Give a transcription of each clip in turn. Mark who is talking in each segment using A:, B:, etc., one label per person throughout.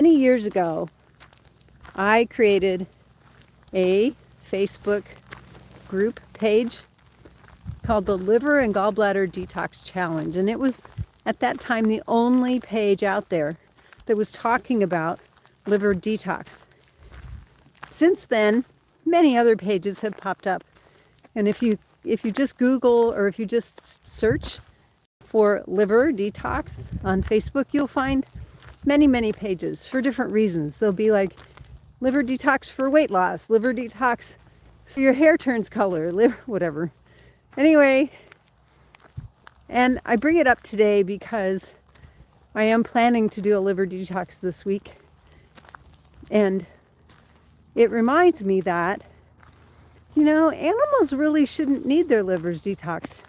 A: Many years ago, I created a Facebook group page called the Liver and Gallbladder Detox Challenge. And it was at that time the only page out there that was talking about liver detox. Since then, many other pages have popped up. And if you just Google or if you just search for liver detox on Facebook, you'll find many pages for different reasons. They'll be like liver detox for weight loss, liver detox so your hair turns color, liver, whatever. Anyway, and I bring it up today because I am planning to do a liver detox this week. And it reminds me that, animals really shouldn't need their livers detoxed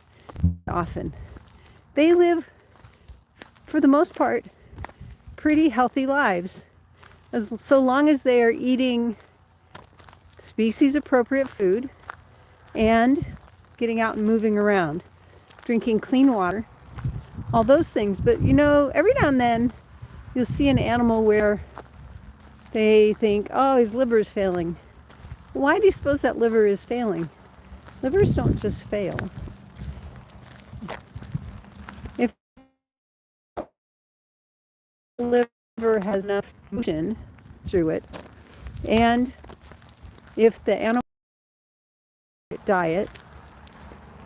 A: often. They live, for the most part, pretty healthy lives, so long as they are eating species appropriate food and getting out and moving around, drinking clean water, all those things. But every now and then you'll see an animal where they think, oh, his liver is failing. Why do you suppose that liver is failing? Livers don't just fail. If the liver has enough motion through it, and if the animal diet,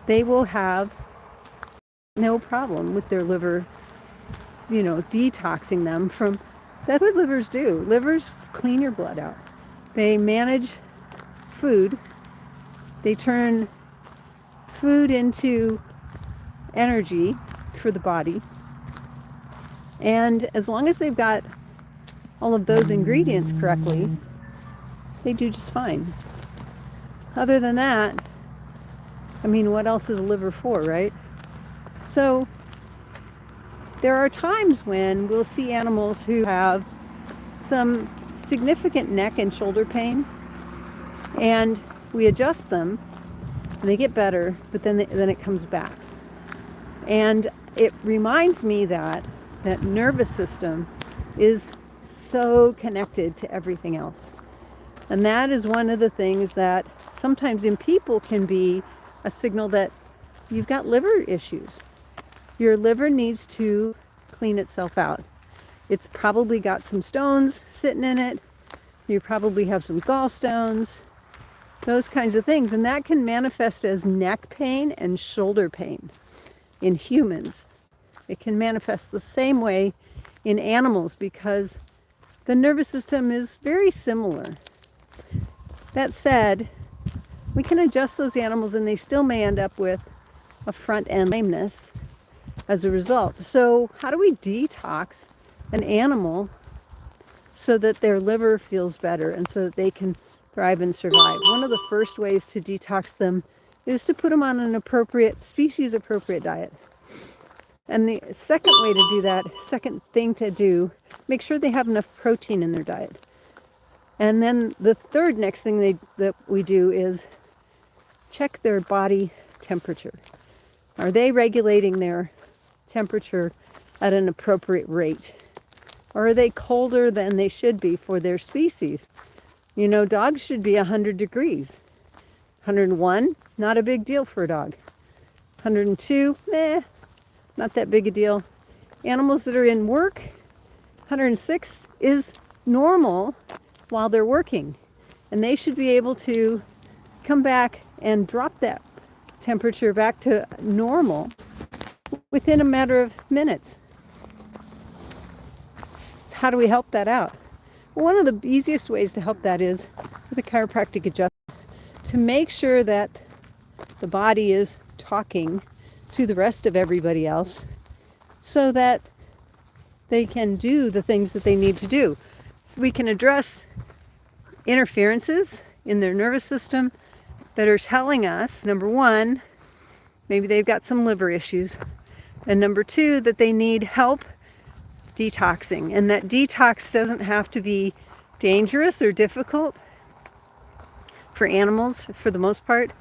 A: they will have no problem with their liver, detoxing them from. That's what livers do. Livers clean your blood out. They manage food. They turn food into energy for the body. And as long as they've got all of those ingredients correctly, they do just fine. Other than that, what else is a liver for, right? So there are times when we'll see animals who have some significant neck and shoulder pain, and we adjust them and they get better, but then it comes back. And it reminds me that nervous system is so connected to everything else. And that is one of the things that sometimes in people can be a signal that you've got liver issues. Your liver needs to clean itself out. It's probably got some stones sitting in it. You probably have some gallstones, those kinds of things. And that can manifest as neck pain and shoulder pain in humans. It can manifest the same way in animals because the nervous system is very similar. That said, we can adjust those animals and they still may end up with a front end lameness as a result. So how do we detox an animal so that their liver feels better and so that they can thrive and survive? One of the first ways to detox them is to put them on an appropriate, species appropriate diet. And the second way to do that, second thing to do, make sure they have enough protein in their diet. And then the third next thing that we do is check their body temperature. Are they regulating their temperature at an appropriate rate? Or are they colder than they should be for their species? Dogs should be 100 degrees. 101, not a big deal for a dog. 102, not that big a deal. Animals that are in work, 106 is normal while they're working. And they should be able to come back and drop that temperature back to normal within a matter of minutes. How do we help that out? Well, one of the easiest ways to help that is with a chiropractic adjustment, to make sure that the body is talking to the rest of everybody else so that they can do the things that they need to do. So we can address interferences in their nervous system that are telling us, number one, maybe they've got some liver issues, and number two, that they need help detoxing, and that detox doesn't have to be dangerous or difficult for animals for the most part,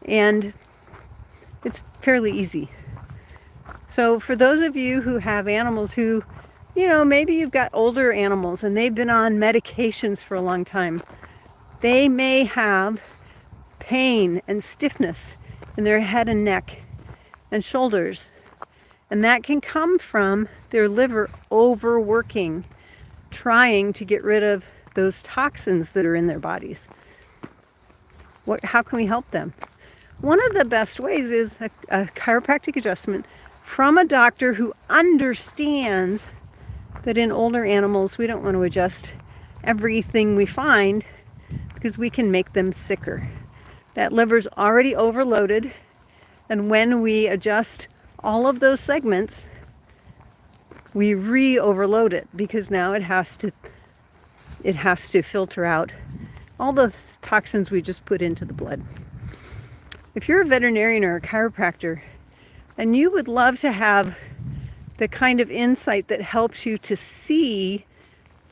A: and it's fairly easy. So for those of you who have animals who You know, maybe you've got older animals and they've been on medications for a long time. They may have pain and stiffness in their head and neck and shoulders. And that can come from their liver overworking, trying to get rid of those toxins that are in their bodies. How can we help them? One of the best ways is a chiropractic adjustment from a doctor who understands that in older animals we don't want to adjust everything we find because we can make them sicker. That liver's already overloaded, and when we adjust all of those segments, we re-overload it because now it has to filter out all the toxins we just put into the blood. If you're a veterinarian or a chiropractor and you would love to have the kind of insight that helps you to see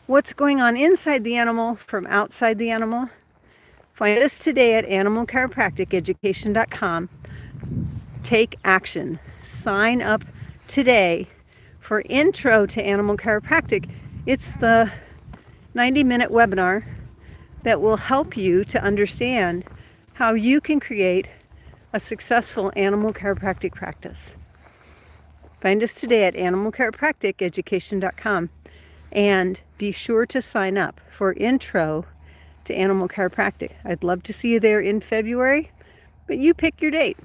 A: what's going on inside the animal from outside the animal, find us today at animalchiropracticeducation.com. Take action. Sign up today for Intro to Animal Chiropractic. It's the 90-minute webinar that will help you to understand how you can create a successful animal chiropractic practice. Find us today at animalchiropracticeducation.com and be sure to sign up for Intro to Animal Chiropractic. I'd love to see you there in February, but you pick your date.